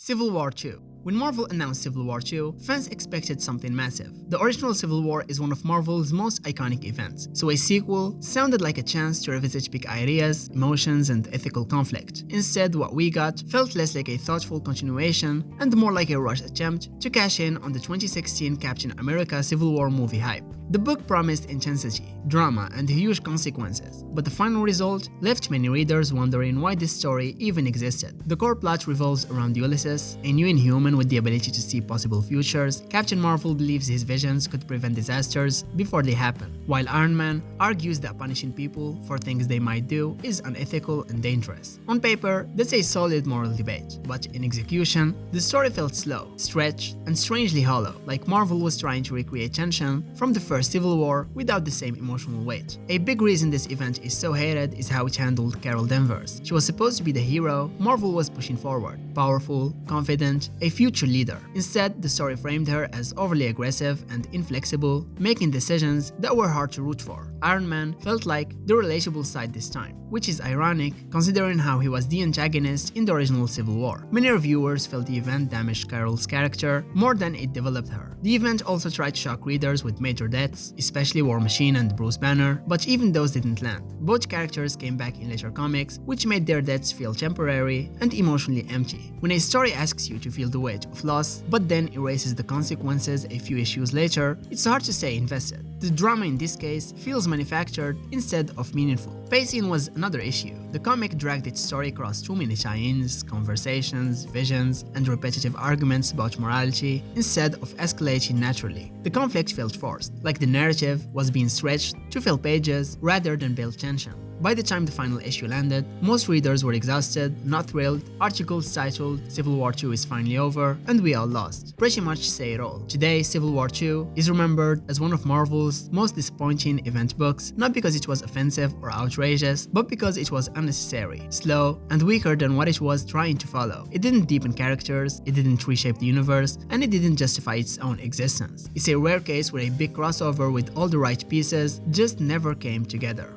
Civil War II. When Marvel announced Civil War II, fans expected something massive. The original Civil War is one of Marvel's most iconic events, so a sequel sounded like a chance to revisit big ideas, emotions, and ethical conflict. Instead, what we got felt less like a thoughtful continuation and more like a rushed attempt to cash in on the 2016 Captain America Civil War movie hype. The book promised intensity, drama, and huge consequences, but the final result left many readers wondering why this story even existed. The core plot revolves around Ulysses, a new Inhuman with the ability to see possible futures. Captain Marvel believes his visions could prevent disasters before they happen, while Iron Man argues that punishing people for things they might do is unethical and dangerous. On paper, that's a solid moral debate, but in execution, the story felt slow, stretched, and strangely hollow, like Marvel was trying to recreate tension from the first Civil War without the same emotional weight. A big reason this event is so hated is how it handled Carol Danvers. She was supposed to be the hero Marvel was pushing forward, powerful, confident, a future leader. Instead, the story framed her as overly aggressive and inflexible, making decisions that were hard to root for. Iron Man felt like the relatable side this time, which is ironic considering how he was the antagonist in the original Civil War. Many reviewers felt the event damaged Carol's character more than it developed her. The event also tried to shock readers with major deaths, especially War Machine and Bruce Banner, but even those didn't land. Both characters came back in later comics, which made their deaths feel temporary and emotionally empty. When a story asks you to feel the weight of loss, but then erases the consequences a few issues later, it's hard to stay invested. The drama in this case feels manufactured instead of meaningful. Pacing was another issue. The comic dragged its story across too many tie-ins, conversations, visions, and repetitive arguments about morality instead of escalating naturally. The conflict felt forced, like the narrative was being stretched to fill pages rather than build tension. By the time the final issue landed, most readers were exhausted, not thrilled, articles titled "Civil War II is finally over" and "we all lost" pretty much say it all. Today, Civil War II is remembered as one of Marvel's most disappointing event books, not because it was offensive or outrageous, but because it was unnecessary, slow, and weaker than what it was trying to follow. It didn't deepen characters, it didn't reshape the universe, and it didn't justify its own existence. It's a rare case where a big crossover with all the right pieces just never came together.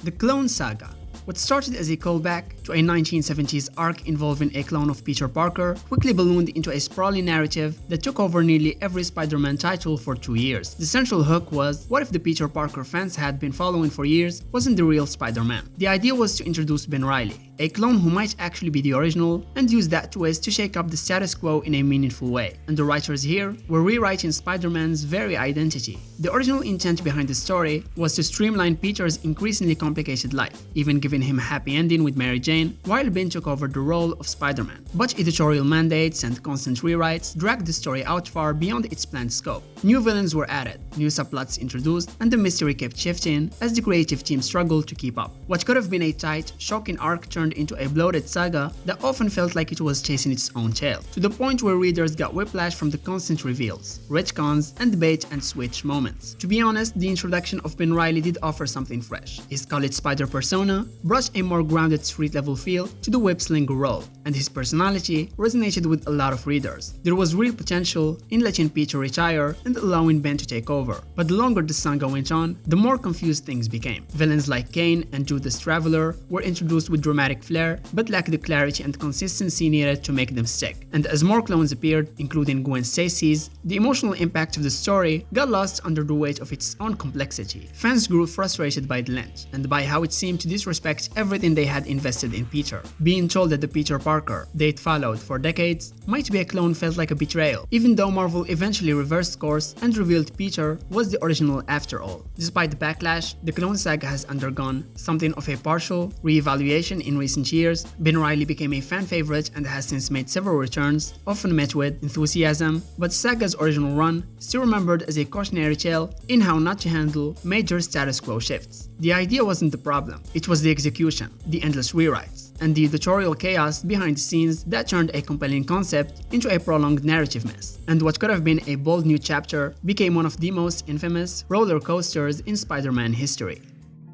The Clone Saga. What started as a callback to a 1970s arc involving a clone of Peter Parker quickly ballooned into a sprawling narrative that took over nearly every Spider-Man title for 2 years. The central hook was, what if the Peter Parker fans had been following for years wasn't the real Spider-Man? The idea was to introduce Ben Reilly, a clone who might actually be the original, and use that twist to shake up the status quo in a meaningful way. And the writers here were rewriting Spider-Man's very identity. The original intent behind the story was to streamline Peter's increasingly complicated life, even giving him a happy ending with Mary Jane, while Ben took over the role of Spider-Man. But editorial mandates and constant rewrites dragged the story out far beyond its planned scope. New villains were added, new subplots introduced, and the mystery kept shifting as the creative team struggled to keep up. What could have been a tight, shocking arc turned into a bloated saga that often felt like it was chasing its own tail, to the point where readers got whiplash from the constant reveals, retcons, and bait-and-switch moments. To be honest, the introduction of Ben Reilly did offer something fresh. His Scarlet Spider persona brought a more grounded street-level feel to the web-slinger role, and his personality resonated with a lot of readers. There was real potential in letting Peter retire and allowing Ben to take over, but the longer the saga went on, the more confused things became. Villains like Kane and Judas Traveler were introduced with dramatic flair, but lacked the clarity and consistency needed to make them stick. And as more clones appeared, including Gwen Stacy's, the emotional impact of the story got lost under the weight of its own complexity. Fans grew frustrated by the length, and by how it seemed to disrespect everything they had invested in Peter. Being told that the Peter Parker they'd followed for decades might be a clone felt like a betrayal, even though Marvel eventually reversed course and revealed Peter was the original after all. Despite the backlash, the Clone Saga has undergone something of a partial re-evaluation in recent years. Ben Reilly became a fan favorite and has since made several returns, often met with enthusiasm, but Saga's original run still remembered as a cautionary tale in how not to handle major status quo shifts. The idea wasn't the problem, it was the execution, the endless rewrites, and the editorial chaos behind the scenes that turned a compelling concept into a prolonged narrative mess. And what could have been a bold new chapter became one of the most infamous roller coasters in Spider-Man history.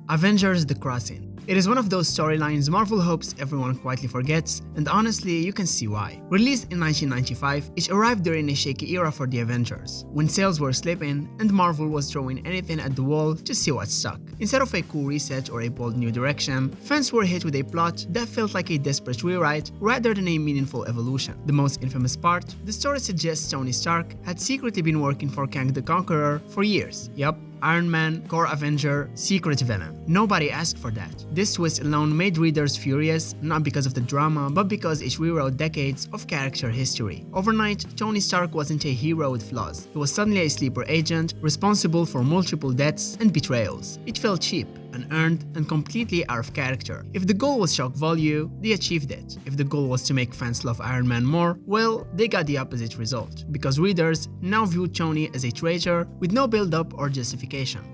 Avengers: The Crossing. It is one of those storylines Marvel hopes everyone quietly forgets, and honestly, you can see why. Released in 1995, it arrived during a shaky era for the Avengers, when sales were slipping and Marvel was throwing anything at the wall to see what stuck. Instead of a cool reset or a bold new direction, fans were hit with a plot that felt like a desperate rewrite rather than a meaningful evolution. The most infamous part, the story suggests Tony Stark had secretly been working for Kang the Conqueror for years. Yup, Iron Man, core Avenger, secret villain. Nobody asked for that. This twist alone made readers furious, not because of the drama, but because it rewrote decades of character history. Overnight, Tony Stark wasn't a hero with flaws. He was suddenly a sleeper agent, responsible for multiple deaths and betrayals. It felt cheap, unearned, and completely out of character. If the goal was shock value, they achieved it. If the goal was to make fans love Iron Man more, well, they got the opposite result, because readers now viewed Tony as a traitor with no build-up or justification.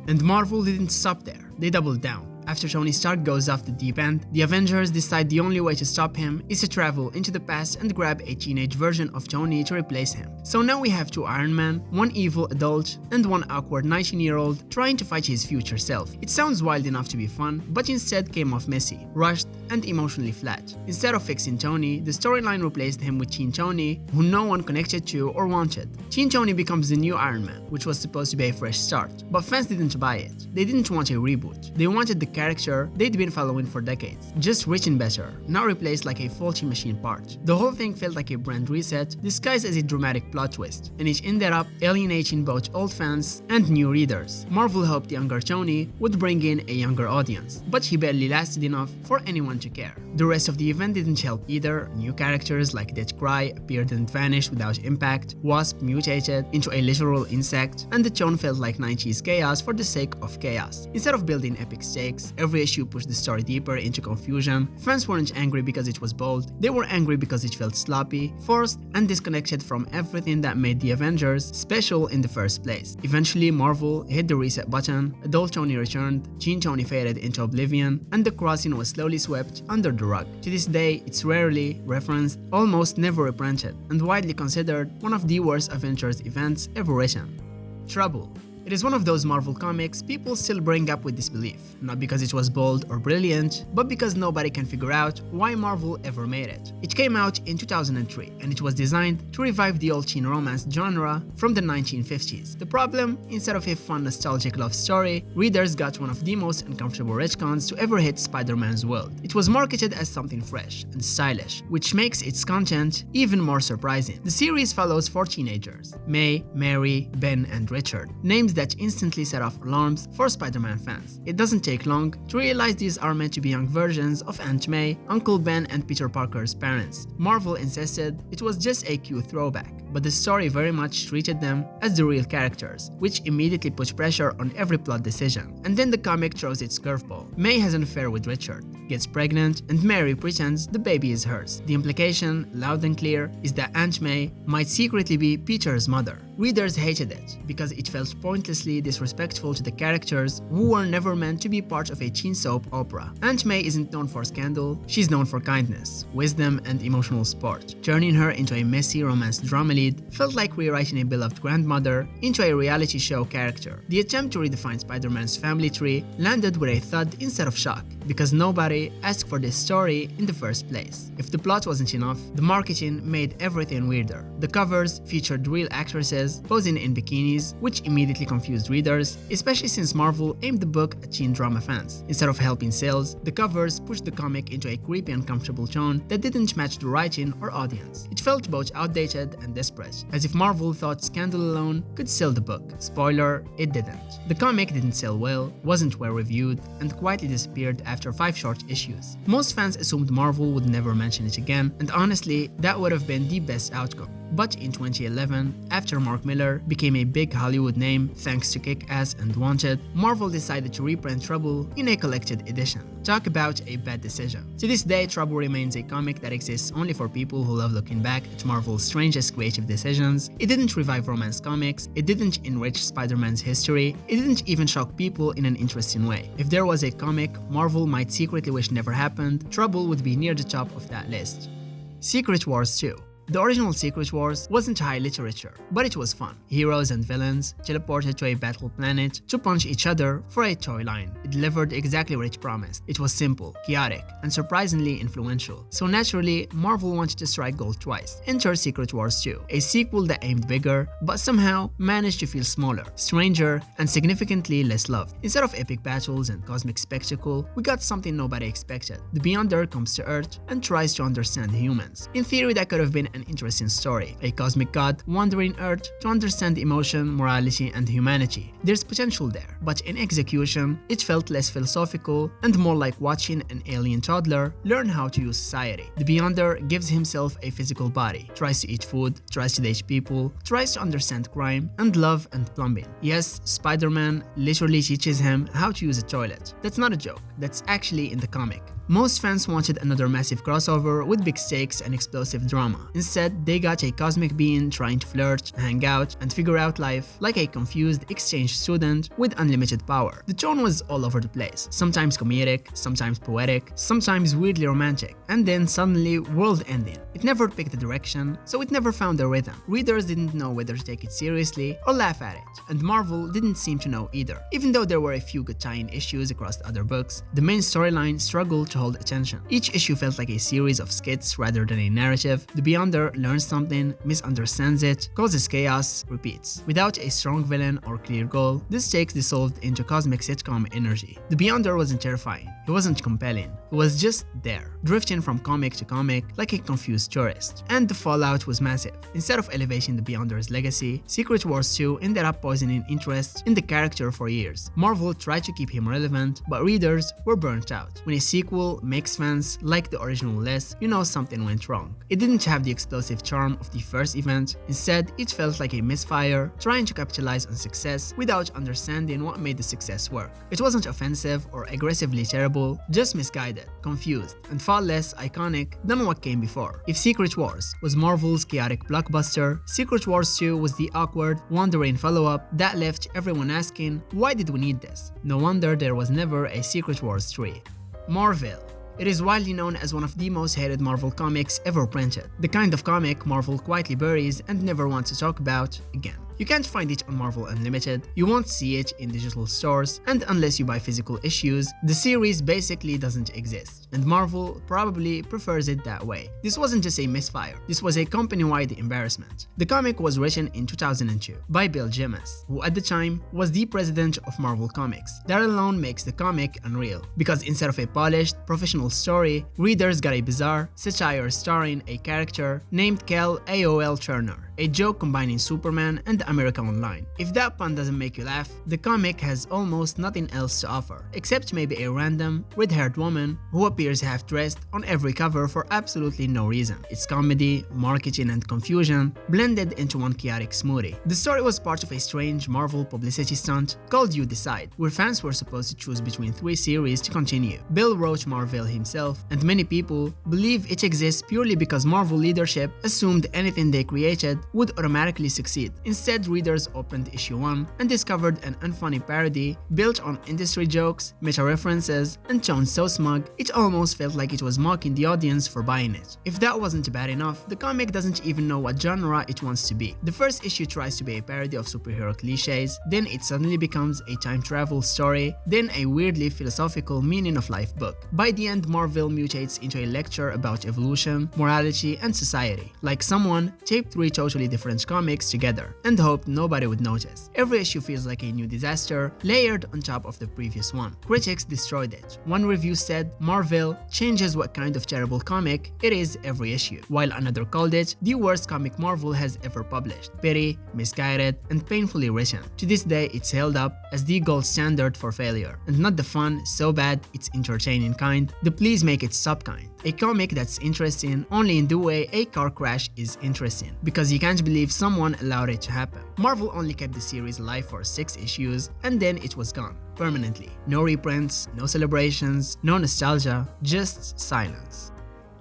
And Marvel didn't stop there, they doubled down. After Tony Stark goes off the deep end, the Avengers decide the only way to stop him is to travel into the past and grab a teenage version of Tony to replace him. So now we have two Iron Man, one evil adult, and one awkward 19-year-old trying to fight his future self. It sounds wild enough to be fun, but instead came off messy, rushed, and emotionally flat. Instead of fixing Tony, the storyline replaced him with Teen Tony, who no one connected to or wanted. Teen Tony becomes the new Iron Man, which was supposed to be a fresh start, but fans didn't buy it. They didn't want a reboot. They wanted the character they'd been following for decades, just written better, not replaced like a faulty machine part. The whole thing felt like a brand reset, disguised as a dramatic plot twist, and it ended up alienating both old fans and new readers. Marvel hoped younger Tony would bring in a younger audience, but he barely lasted enough for anyone to care. The rest of the event didn't help either. New characters like Deathcry appeared and vanished without impact, Wasp mutated into a literal insect, and the tone felt like 90s chaos for the sake of chaos. Instead of building epic stakes, every issue pushed the story deeper into confusion. Fans weren't angry because it was bold, they were angry because it felt sloppy, forced, and disconnected from everything that made the Avengers special in the first place. Eventually, Marvel hit the reset button, adult Tony returned, Teen Tony faded into oblivion, and the crossing was slowly swept under the rug. To this day, it's rarely referenced, almost never reprinted, and widely considered one of the worst Avengers events ever written. Trouble. It is one of those Marvel comics people still bring up with disbelief, not because it was bold or brilliant, but because nobody can figure out why Marvel ever made it. It came out in 2003, and it was designed to revive the old teen romance genre from the 1950s. The problem, instead of a fun nostalgic love story, readers got one of the most uncomfortable retcons to ever hit Spider-Man's world. It was marketed as something fresh and stylish, which makes its content even more surprising. The series follows four teenagers, May, Mary, Ben, and Richard, names that instantly set off alarms for Spider-Man fans. It doesn't take long to realize these are meant to be young versions of Aunt May, Uncle Ben, and Peter Parker's parents. Marvel insisted it was just a cute throwback, but the story very much treated them as the real characters, which immediately put pressure on every plot decision. And then the comic throws its curveball. May has an affair with Richard, gets pregnant, and Mary pretends the baby is hers. The implication, loud and clear, is that Aunt May might secretly be Peter's mother. Readers hated it because it felt pointlessly disrespectful to the characters who were never meant to be part of a teen soap opera. Aunt May isn't known for scandal, she's known for kindness, wisdom, and emotional support. Turning her into a messy romance drama lead felt like rewriting a beloved grandmother into a reality show character. The attempt to redefine Spider-Man's family tree landed with a thud instead of shock, because nobody asked for this story in the first place. If the plot wasn't enough, the marketing made everything weirder. The covers featured real actresses posing in bikinis, which immediately confused readers, especially since Marvel aimed the book at teen drama fans. Instead of helping sales, the covers pushed the comic into a creepy, uncomfortable tone that didn't match the writing or audience. It felt both outdated and desperate, as if Marvel thought scandal alone could sell the book. Spoiler, it didn't. The comic didn't sell well, wasn't well reviewed, and quietly disappeared after 5 short issues. Most fans assumed Marvel would never mention it again, and honestly, that would have been the best outcome. But in 2011, after Mark Millar became a big Hollywood name thanks to Kick-Ass and Wanted, Marvel decided to reprint Trouble in a collected edition. Talk about a bad decision. To this day, Trouble remains a comic that exists only for people who love looking back at Marvel's strangest creative decisions. It didn't revive romance comics, it didn't enrich Spider-Man's history, it didn't even shock people in an interesting way. If there was a comic Marvel might secretly wish never happened, Trouble would be near the top of that list. Secret Wars 2. The original Secret Wars wasn't high literature, but it was fun. Heroes and villains teleported to a battle planet to punch each other for a toy line. It delivered exactly what it promised. It was simple, chaotic, and surprisingly influential. So naturally, Marvel wanted to strike gold twice. Enter Secret Wars 2, a sequel that aimed bigger, but somehow managed to feel smaller, stranger, and significantly less loved. Instead of epic battles and cosmic spectacle, we got something nobody expected. The Beyonder comes to Earth and tries to understand the humans. In theory, that could have been an interesting story. A cosmic god wandering Earth to understand emotion, morality, and humanity. There's potential there, but in execution, it felt less philosophical and more like watching an alien toddler learn how to use society. The Beyonder gives himself a physical body, tries to eat food, tries to date people, tries to understand crime and love and plumbing. Yes, Spider-Man literally teaches him how to use a toilet. That's not a joke, that's actually in the comic. Most fans wanted another massive crossover with big stakes and explosive drama. Instead, they got a cosmic being trying to flirt, hang out, and figure out life like a confused exchange student with unlimited power. The tone was all over the place, sometimes comedic, sometimes poetic, sometimes weirdly romantic, and then suddenly world-ending. It never picked a direction, so it never found a rhythm. Readers didn't know whether to take it seriously or laugh at it, and Marvel didn't seem to know either. Even though there were a few good tie-in issues across the other books, the main storyline struggled to hold attention. Each issue felt like a series of skits rather than a narrative. The Beyonder learns something, misunderstands it, causes chaos, repeats. Without a strong villain or clear goal, the stakes dissolved into cosmic sitcom energy. The Beyonder wasn't terrifying, he wasn't compelling, he was just there, drifting from comic to comic like a confused tourist. And the fallout was massive. Instead of elevating the Beyonder's legacy, Secret Wars 2 ended up poisoning interest in the character for years. Marvel tried to keep him relevant, but readers were burnt out. When a sequel makes fans like the original less, you know something went wrong. It didn't have the explosive charm of the first event. Instead, it felt like a misfire trying to capitalize on success without understanding what made the success work. It wasn't offensive or aggressively terrible, just misguided, confused, and far less iconic than what came before. If Secret Wars was Marvel's chaotic blockbuster, Secret Wars 2 was the awkward, wandering follow-up that left everyone asking, why did we need this? No wonder there was never a Secret Wars 3. Marville. It is widely known as one of the most hated Marvel comics ever printed, the kind of comic Marvel quietly buries and never wants to talk about again. You can't find it on Marvel Unlimited, you won't see it in digital stores, and unless you buy physical issues, the series basically doesn't exist, and Marvel probably prefers it that way. This wasn't just a misfire, this was a company-wide embarrassment. The comic was written in 2002 by Bill Jemas, who at the time was the president of Marvel Comics. That alone makes the comic unreal, because instead of a polished, professional story, readers got a bizarre satire starring a character named Kel AOL Turner, a joke combining Superman and America Online. If that pun doesn't make you laugh, the comic has almost nothing else to offer, except maybe a random, red-haired woman who appears half-dressed on every cover for absolutely no reason. It's comedy, marketing, and confusion blended into one chaotic smoothie. The story was part of a strange Marvel publicity stunt called You Decide, where fans were supposed to choose between 3 series to continue. Bill wrote Marville himself, and many people believe it exists purely because Marvel leadership assumed anything they created would automatically succeed. Instead, readers opened issue 1 and discovered an unfunny parody built on industry jokes, meta-references, and tone so smug it almost felt like it was mocking the audience for buying it. If that wasn't bad enough, the comic doesn't even know what genre it wants to be. The first issue tries to be a parody of superhero cliches, then it suddenly becomes a time travel story, then a weirdly philosophical meaning of life book. By the end, Marville mutates into a lecture about evolution, morality, and society, like someone taped 3 totally different comics together and hoped nobody would notice. Every issue feels like a new disaster layered on top of the previous one. Critics destroyed it. One review said Marville changes what kind of terrible comic it is every issue, while another called it the worst comic Marvel has ever published. Petty, misguided, and painfully written. To this day, it's held up as the gold standard for failure, and not the fun, so bad it's entertaining kind, the please make it stop kind. A comic that's interesting only in the way a car crash is interesting, because you can't believe someone allowed it to happen. Marvel only kept the series alive for 6 issues, and then it was gone, permanently. No reprints, no celebrations, no nostalgia, just silence.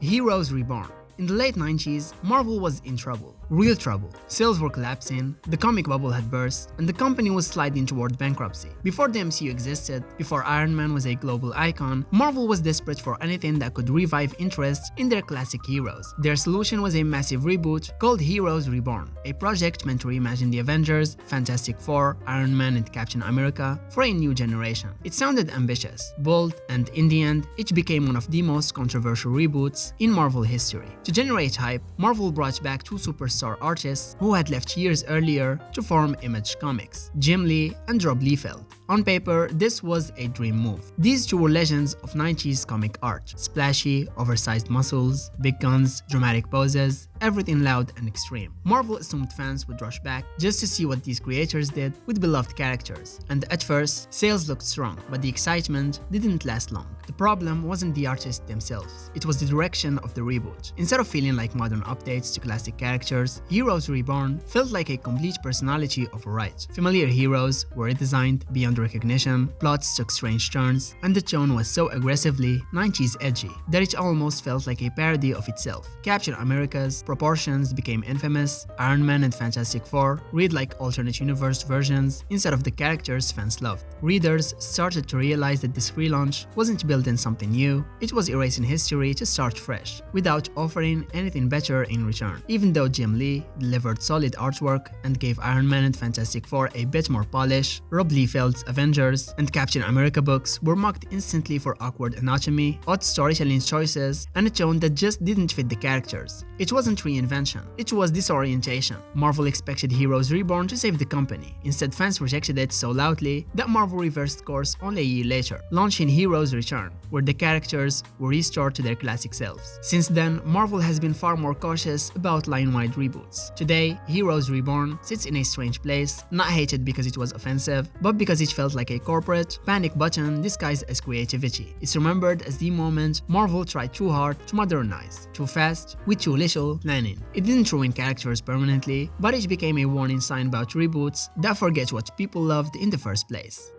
Heroes Reborn. In the late 90s, Marvel was in trouble. Real trouble. Sales were collapsing, the comic bubble had burst, and the company was sliding toward bankruptcy. Before the MCU existed, before Iron Man was a global icon, Marvel was desperate for anything that could revive interest in their classic heroes. Their solution was a massive reboot called Heroes Reborn, a project meant to reimagine the Avengers, Fantastic Four, Iron Man, and Captain America for a new generation. It sounded ambitious, bold, and in the end, it became one of the most controversial reboots in Marvel history. To generate hype, Marvel brought back two superstar artists who had left years earlier to form Image Comics, Jim Lee and Rob Liefeld. On paper, this was a dream move. These two were legends of 90s comic art. Splashy, oversized muscles, big guns, dramatic poses, everything loud and extreme. Marvel assumed fans would rush back just to see what these creators did with beloved characters. And at first, sales looked strong, but the excitement didn't last long. The problem wasn't the artists themselves, it was the direction of the reboot. Instead of feeling like modern updates to classic characters, Heroes Reborn felt like a complete personality override. Familiar heroes were redesigned beyond recognition, plots took strange turns, and the tone was so aggressively 90s edgy that it almost felt like a parody of itself. Captain America's proportions became infamous, Iron Man and Fantastic Four read like alternate universe versions instead of the characters fans loved. Readers started to realize that this relaunch wasn't building something new, it was erasing history to start fresh, without offering anything better in return. Even though Jim Lee delivered solid artwork and gave Iron Man and Fantastic Four a bit more polish, Rob Liefeld's Avengers and Captain America books were mocked instantly for awkward anatomy, odd storytelling choices, and a tone that just didn't fit the characters. It wasn't reinvention, it was disorientation. Marvel expected Heroes Reborn to save the company. Instead, fans rejected it so loudly that Marvel reversed course only a year later, launching Heroes Return, where the characters were restored to their classic selves. Since then, Marvel has been far more cautious about line-wide reboots. Today, Heroes Reborn sits in a strange place, not hated because it was offensive, but because it felt like a corporate panic button disguised as creativity. It's remembered as the moment Marvel tried too hard to modernize, too fast, with too little planning. It didn't ruin characters permanently, but it became a warning sign about reboots that forget what people loved in the first place.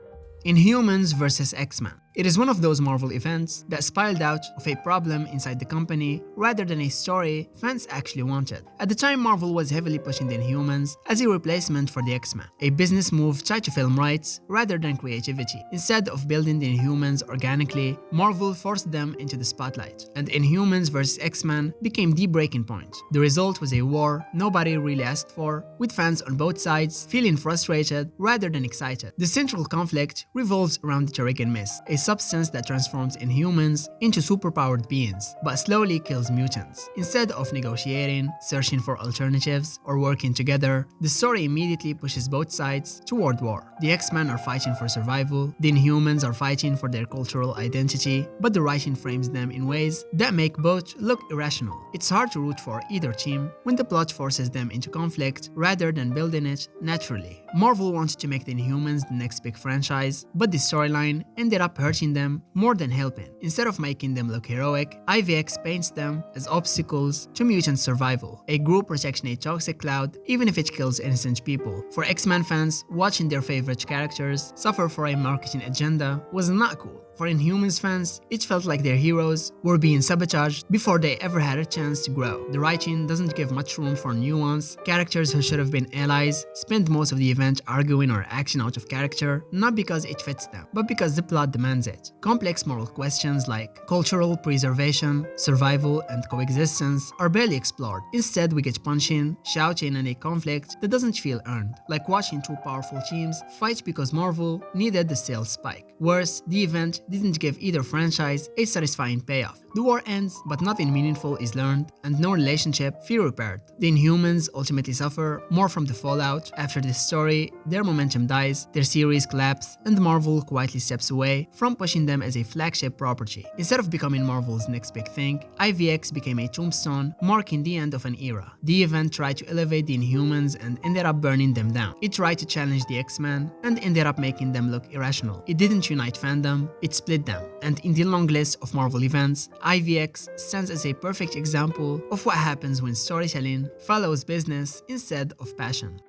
Inhumans vs. X-Men. It is one of those Marvel events that spiraled out of a problem inside the company rather than a story fans actually wanted. At the time, Marvel was heavily pushing the Inhumans as a replacement for the X-Men, a business move tied to film rights rather than creativity. Instead of building the Inhumans organically, Marvel forced them into the spotlight, and Inhumans vs. X-Men became the breaking point. The result was a war nobody really asked for, with fans on both sides feeling frustrated rather than excited. The central conflict revolves around the Terrigen Mist, a substance that transforms Inhumans into superpowered beings, but slowly kills mutants. Instead of negotiating, searching for alternatives, or working together, the story immediately pushes both sides toward war. The X-Men are fighting for survival, the Inhumans are fighting for their cultural identity, but the writing frames them in ways that make both look irrational. It's hard to root for either team when the plot forces them into conflict rather than building it naturally. Marvel wanted to make the Inhumans the next big franchise, but the storyline ended up hurting them more than helping. Instead of making them look heroic, IVX paints them as obstacles to mutant survival, a group protecting a toxic cloud even if it kills innocent people. For X-Men fans, watching their favorite characters suffer for a marketing agenda was not cool. For Inhumans fans, it felt like their heroes were being sabotaged before they ever had a chance to grow. The writing doesn't give much room for nuance. Characters who should have been allies spend most of the event arguing or acting out of character, not because it fits them, but because the plot demands it. Complex moral questions like cultural preservation, survival, and coexistence are barely explored. Instead, we get punching, shouting, and a conflict that doesn't feel earned, like watching two powerful teams fight because Marvel needed the sales spike. Worse, the event didn't give either franchise a satisfying payoff. The war ends, but nothing meaningful is learned, and no relationship feel repaired. The Inhumans ultimately suffer more from the fallout. After this story, their momentum dies, their series collapse, and Marvel quietly steps away from pushing them as a flagship property. Instead of becoming Marvel's next big thing, IVX became a tombstone, marking the end of an era. The event tried to elevate the Inhumans and ended up burning them down. It tried to challenge the X-Men and ended up making them look irrational. It didn't unite fandom, it split them. And in the long list of Marvel events, IVX stands as a perfect example of what happens when storytelling follows business instead of passion.